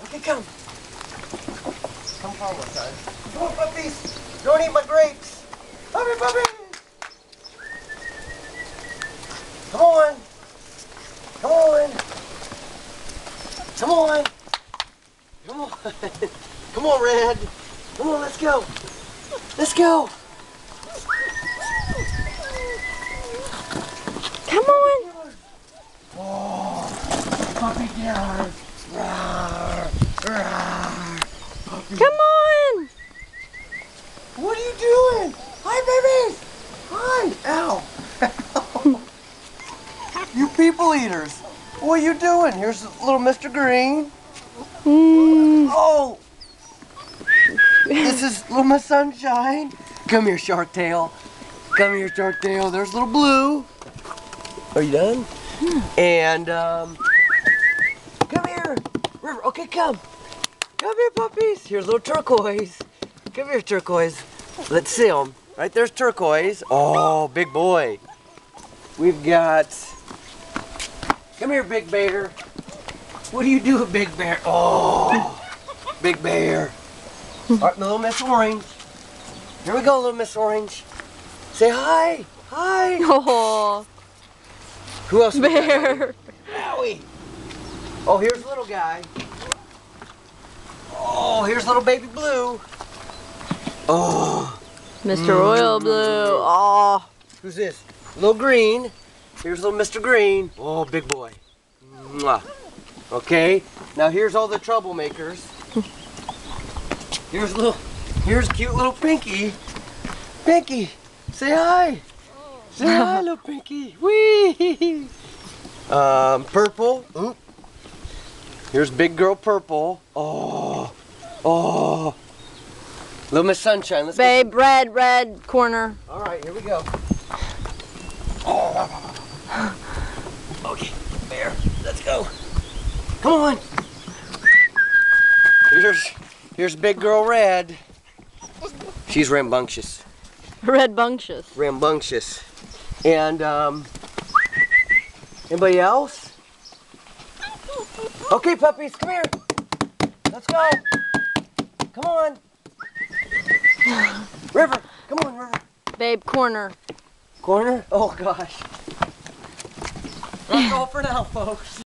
Okay, come. Come forward, son. Come on, puppies. Don't eat my grapes. Puppy, puppy. Come on. Come on. Come on. Come on. Come on, Red. Come on, let's go. Let's go. Come on. Oh, puppy down. Rawr, rawr. Puppy. Come on. What are you doing? Hi, babies. Hi. Ow. You people eaters. What are you doing? Here's little Mr. Green. Oh. This is little Miss Sunshine. Come here, Shark Tail. Come here, Shark Tail. There's little Blue. Are you done? And come here, River. Okay, come. Come here, puppies. Here's little Turquoise. Come here, Turquoise. Let's see him. Right there's Turquoise. Oh, big boy. We've got. Come here, Big Bear. What do you do, Big Bear? Oh, Big Bear. All right, little Miss Orange. Here we go, little Miss Orange. Say hi. Hi. Oh, Who else? Bear. Owie. Oh, here's little guy. Oh, here's little baby Blue. Oh. Mr. Royal Blue. Oh. Who's this? Little Green. Here's little Mr. Green. Oh, big boy. Mwah. Okay. Now here's all the troublemakers. Here's cute little Pinky. Pinky, say hi. Say hi, little Pinky. Whee! Purple. Oop. Here's big girl Purple. Oh, oh. Little Miss Sunshine. Let's Babe, red corner. go. All right, here we go. Oh. Okay, Bear, let's go. Come on. Here's big girl Red. She's rambunctious. Redbunctious. Rambunctious. And anybody else? Okay, puppies, come here. Let's go. Come on. River, come on, River. Babe, corner. Corner? Oh gosh. That's all for now, folks.